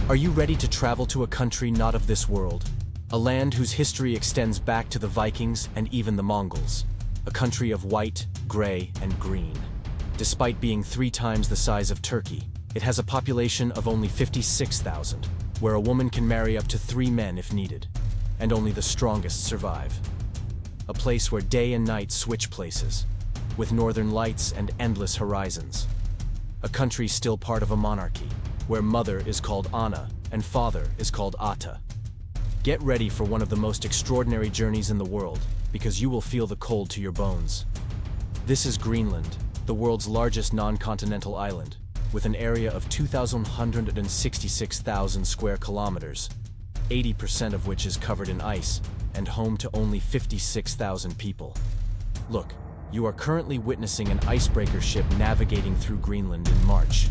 Are you ready to travel to a country not of this world? A land whose history extends back to the Vikings and even the Mongols. A country of white, gray, and green. Despite being 3 times the size of Turkey, it has a population of only 56,000, where a woman can marry up to 3 men if needed, and only the strongest survive. A place where day and night switch places, with northern lights and endless horizons. A country still part of a monarchy, where mother is called Anna and father is called Ata. Get ready for one of the most extraordinary journeys in the world, because you will feel the cold to your bones. This is Greenland, the world's largest non-continental island, with an area of 2,166,000 square kilometers, 80% of which is covered in ice, and home to only 56,000 people. Look, you are currently witnessing an icebreaker ship navigating through Greenland in March.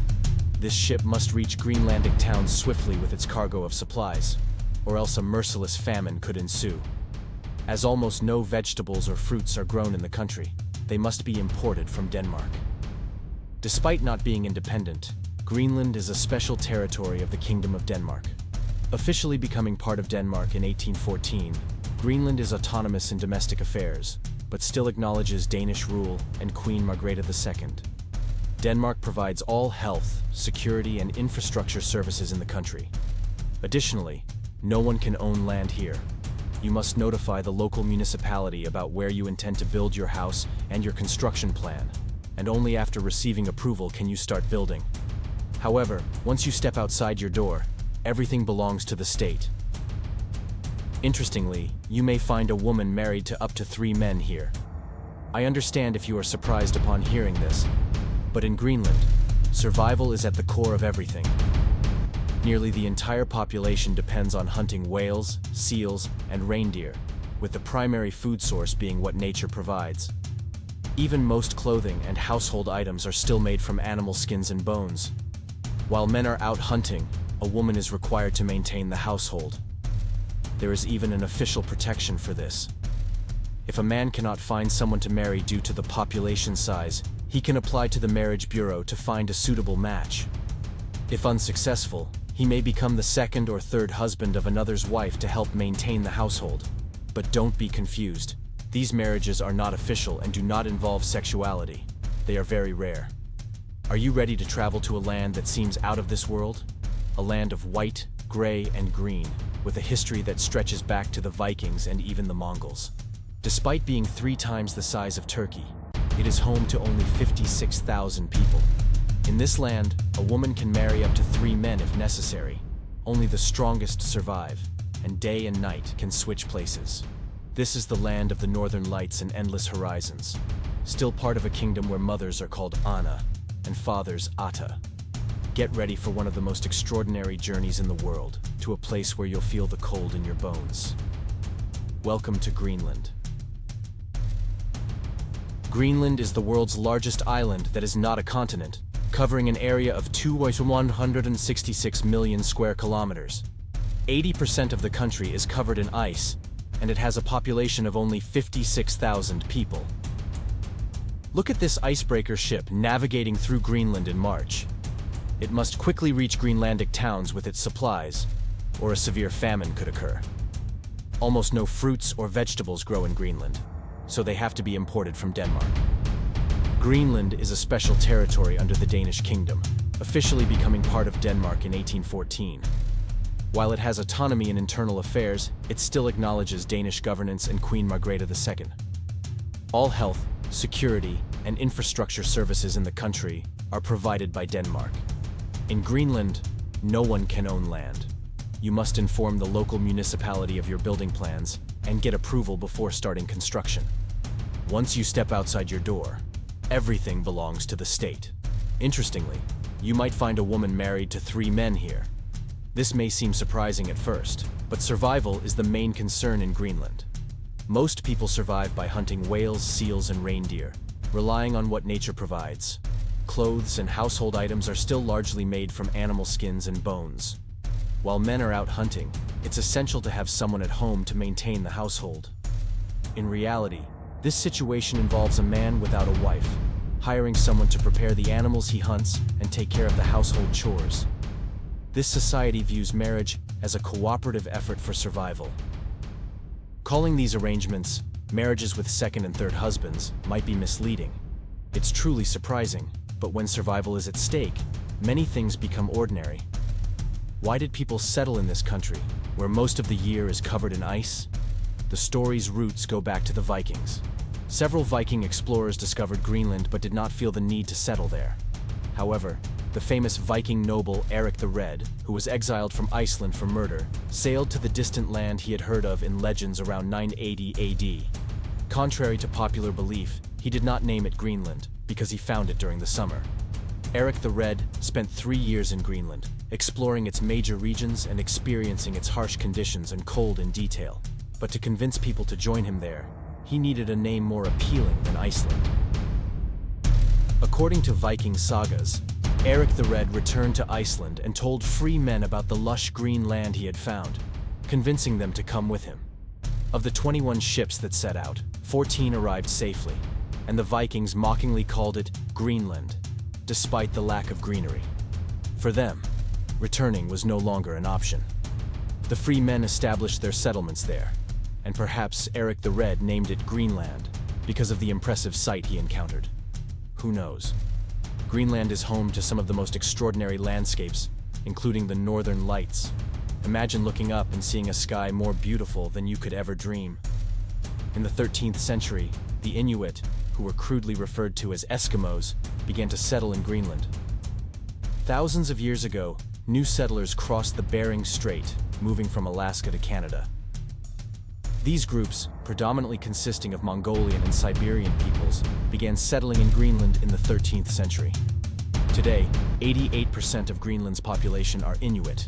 This ship must reach Greenlandic towns swiftly with its cargo of supplies, or else a merciless famine could ensue. As almost no vegetables or fruits are grown in the country, they must be imported from Denmark. Despite not being independent, Greenland is a special territory of the Kingdom of Denmark. Officially becoming part of Denmark in 1814, Greenland is autonomous in domestic affairs, but still acknowledges Danish rule and Queen Margrethe II. Denmark provides all health, security, and infrastructure services in the country. Additionally, no one can own land here. You must notify the local municipality about where you intend to build your house and your construction plan, and only after receiving approval can you start building. However, once you step outside your door, everything belongs to the state. Interestingly, you may find a woman married to up to 3 men here. I understand if you are surprised upon hearing this, but in Greenland, survival is at the core of everything. Nearly the entire population depends on hunting whales, seals, and reindeer, with the primary food source being what nature provides. Even most clothing and household items are still made from animal skins and bones. While men are out hunting, a woman is required to maintain the household. There is even an official protection for this. If a man cannot find someone to marry due to the population size, he can apply to the marriage bureau to find a suitable match. If unsuccessful, he may become the 2nd or 3rd husband of another's wife to help maintain the household. But don't be confused. These marriages are not official and do not involve sexuality. They are very rare. Are you ready to travel to a land that seems out of this world? A land of white, gray, and green, with a history that stretches back to the Vikings and even the Mongols. Despite being 3 times the size of Turkey, it is home to only 56,000 people. In this land, a woman can marry up to 3 men if necessary. Only the strongest survive, and day and night can switch places. This is the land of the northern lights and endless horizons, still part of a kingdom where mothers are called Anna and fathers Ata. Get ready for one of the most extraordinary journeys in the world, to a place where you'll feel the cold in your bones. Welcome to Greenland. Greenland is the world's largest island that is not a continent, covering an area of 2,166 million square kilometers. 80% of the country is covered in ice, and it has a population of only 56,000 people. Look at this icebreaker ship navigating through Greenland in March. It must quickly reach Greenlandic towns with its supplies, or a severe famine could occur. Almost no fruits or vegetables grow in Greenland, so they have to be imported from Denmark. Greenland is a special territory under the Danish kingdom, officially becoming part of Denmark in 1814. While it has autonomy in internal affairs, it still acknowledges Danish governance and Queen Margrethe II. All health, security, and infrastructure services in the country are provided by Denmark. In Greenland, no one can own land. You must inform the local municipality of your building plans and get approval before starting construction. Once you step outside your door, everything belongs to the state. Interestingly, you might find a woman married to 3 men here. This may seem surprising at first, but survival is the main concern in Greenland. Most people survive by hunting whales, seals, and reindeer, relying on what nature provides. Clothes and household items are still largely made from animal skins and bones. While men are out hunting, it's essential to have someone at home to maintain the household. In reality, this situation involves a man without a wife, hiring someone to prepare the animals he hunts and take care of the household chores. This society views marriage as a cooperative effort for survival. Calling these arrangements marriages with second and third husbands might be misleading. It's truly surprising, but when survival is at stake, many things become ordinary. Why did people settle in this country, where most of the year is covered in ice? The story's roots go back to the Vikings. Several Viking explorers discovered Greenland but did not feel the need to settle there. However, the famous Viking noble Eric the Red, who was exiled from Iceland for murder, sailed to the distant land he had heard of in legends around 980 AD. Contrary to popular belief, he did not name it Greenland because he found it during the summer. Eric the Red spent 3 years in Greenland, exploring its major regions and experiencing its harsh conditions and cold in detail. But to convince people to join him there, he needed a name more appealing than Iceland. According to Viking sagas, Eric the Red returned to Iceland and told free men about the lush green land he had found, convincing them to come with him. Of the 21 ships that set out, 14 arrived safely, and the Vikings mockingly called it Greenland, despite the lack of greenery. For them, returning was no longer an option. The free men established their settlements there, and perhaps Eric the Red named it Greenland because of the impressive sight he encountered. Who knows? Greenland is home to some of the most extraordinary landscapes, including the Northern Lights. Imagine looking up and seeing a sky more beautiful than you could ever dream. In the 13th century, the Inuit, who were crudely referred to as Eskimos, began to settle in Greenland. Thousands of years ago, new settlers crossed the Bering Strait, moving from Alaska to Canada. These groups, predominantly consisting of Mongolian and Siberian peoples, began settling in Greenland in the 13th century. Today, 88% of Greenland's population are Inuit.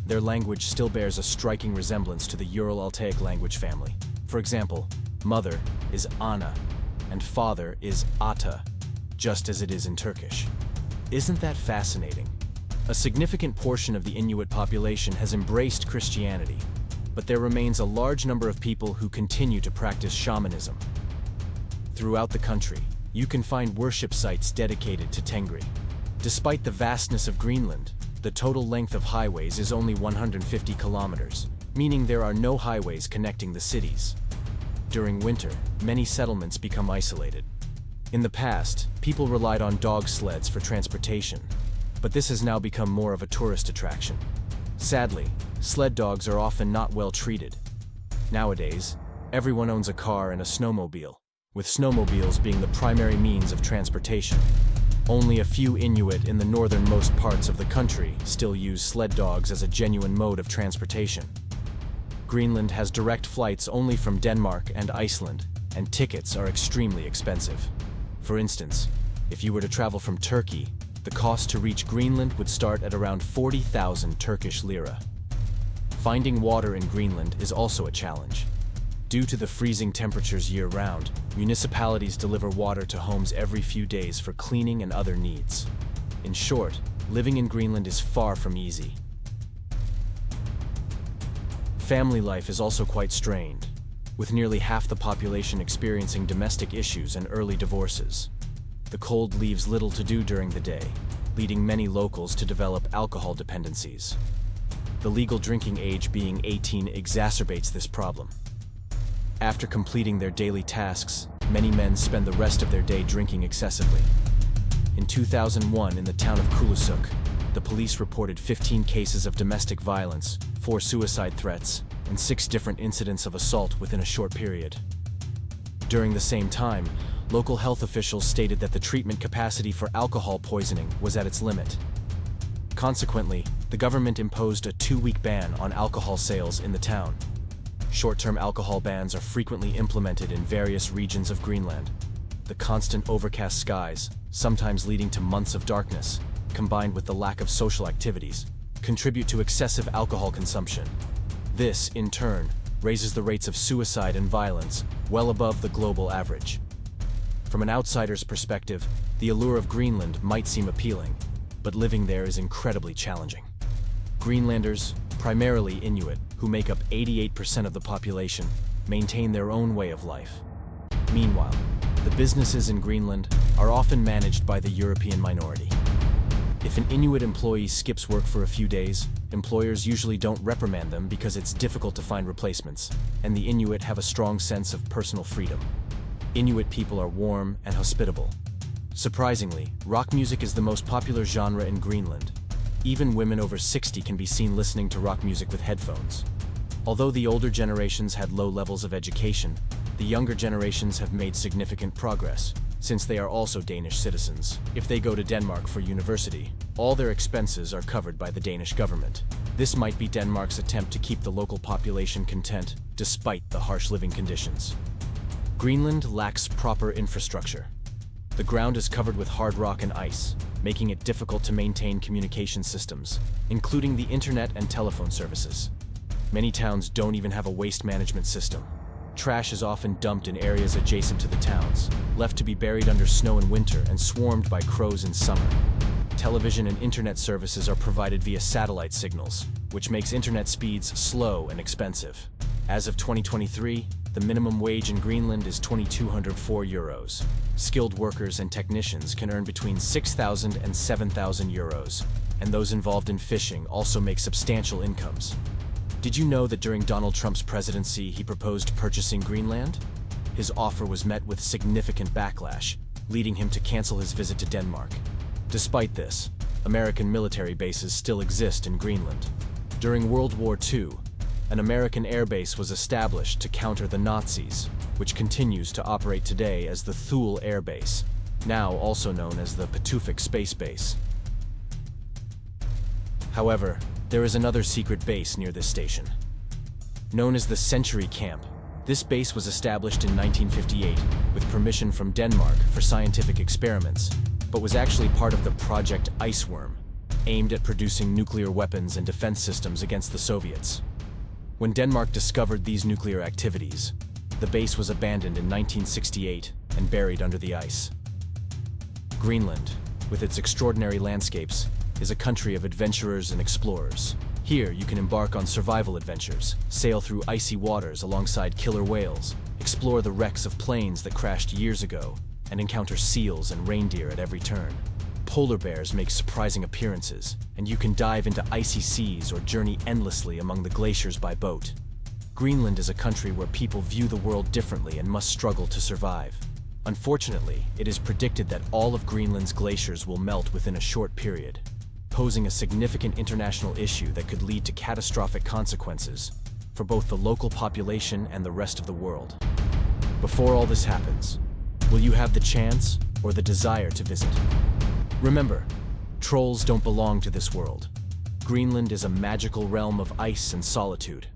Their language still bears a striking resemblance to the Ural-Altaic language family. For example, mother is Ana, and father is Ata, just as it is in Turkish. Isn't that fascinating? A significant portion of the Inuit population has embraced Christianity, but there remains a large number of people who continue to practice shamanism. Throughout the country, you can find worship sites dedicated to Tengri. Despite the vastness of Greenland, the total length of highways is only 150 kilometers, meaning there are no highways connecting the cities. During winter, many settlements become isolated. In the past, people relied on dog sleds for transportation, but this has now become more of a tourist attraction. Sadly, sled dogs are often not well treated. Nowadays, everyone owns a car and a snowmobile, with snowmobiles being the primary means of transportation. Only a few Inuit in the northernmost parts of the country still use sled dogs as a genuine mode of transportation. Greenland has direct flights only from Denmark and Iceland, and tickets are extremely expensive. For instance, if you were to travel from Turkey, the cost to reach Greenland would start at around 40,000 Turkish lira. Finding water in Greenland is also a challenge. Due to the freezing temperatures year-round, municipalities deliver water to homes every few days for cleaning and other needs. In short, living in Greenland is far from easy. Family life is also quite strained, with nearly half the population experiencing domestic issues and early divorces. The cold leaves little to do during the day, leading many locals to develop alcohol dependencies. The legal drinking age being 18 exacerbates this problem. After completing their daily tasks, many men spend the rest of their day drinking excessively. In 2001, in the town of Kulusuk, the police reported 15 cases of domestic violence, 4 suicide threats, and 6 different incidents of assault within a short period. During the same time, local health officials stated that the treatment capacity for alcohol poisoning was at its limit. Consequently, the government imposed a 2-week ban on alcohol sales in the town. Short-term alcohol bans are frequently implemented in various regions of Greenland. The constant overcast skies, sometimes leading to months of darkness, combined with the lack of social activities, contribute to excessive alcohol consumption. This, in turn, raises the rates of suicide and violence well above the global average. From an outsider's perspective, the allure of Greenland might seem appealing, but living there is incredibly challenging. Greenlanders, primarily Inuit, who make up 88% of the population, maintain their own way of life. Meanwhile, the businesses in Greenland are often managed by the European minority. If an Inuit employee skips work for a few days, employers usually don't reprimand them because it's difficult to find replacements, and the Inuit have a strong sense of personal freedom. Inuit people are warm and hospitable. Surprisingly, rock music is the most popular genre in Greenland. Even women over 60 can be seen listening to rock music with headphones. Although the older generations had low levels of education, the younger generations have made significant progress, since they are also Danish citizens. If they go to Denmark for university, all their expenses are covered by the Danish government. This might be Denmark's attempt to keep the local population content, despite the harsh living conditions. Greenland lacks proper infrastructure. The ground is covered with hard rock and ice, making it difficult to maintain communication systems, including the internet and telephone services. Many towns don't even have a waste management system. Trash is often dumped in areas adjacent to the towns, left to be buried under snow in winter and swarmed by crows in summer. Television and internet services are provided via satellite signals, which makes internet speeds slow and expensive. As of 2023, the minimum wage in Greenland is 2,204 euros. Skilled workers and technicians can earn between 6,000 and 7,000 euros, and those involved in fishing also make substantial incomes. Did you know that during Donald Trump's presidency he proposed purchasing Greenland? His offer was met with significant backlash, leading him to cancel his visit to Denmark. Despite this, American military bases still exist in Greenland. During World War II, an American air base was established to counter the Nazis, which continues to operate today as the Thule Air Base, now also known as the Patuxent Space Base. However, there is another secret base near this station. Known as the Century Camp, this base was established in 1958 with permission from Denmark for scientific experiments, but was actually part of the Project Iceworm, aimed at producing nuclear weapons and defense systems against the Soviets. When Denmark discovered these nuclear activities, the base was abandoned in 1968 and buried under the ice. Greenland, with its extraordinary landscapes, is a country of adventurers and explorers. Here, you can embark on survival adventures, sail through icy waters alongside killer whales, explore the wrecks of planes that crashed years ago, and encounter seals and reindeer at every turn. Polar bears make surprising appearances, and you can dive into icy seas or journey endlessly among the glaciers by boat. Greenland is a country where people view the world differently and must struggle to survive. Unfortunately, it is predicted that all of Greenland's glaciers will melt within a short period, posing a significant international issue that could lead to catastrophic consequences for both the local population and the rest of the world. Before all this happens, will you have the chance or the desire to visit? Remember, trolls don't belong to this world. Greenland is a magical realm of ice and solitude.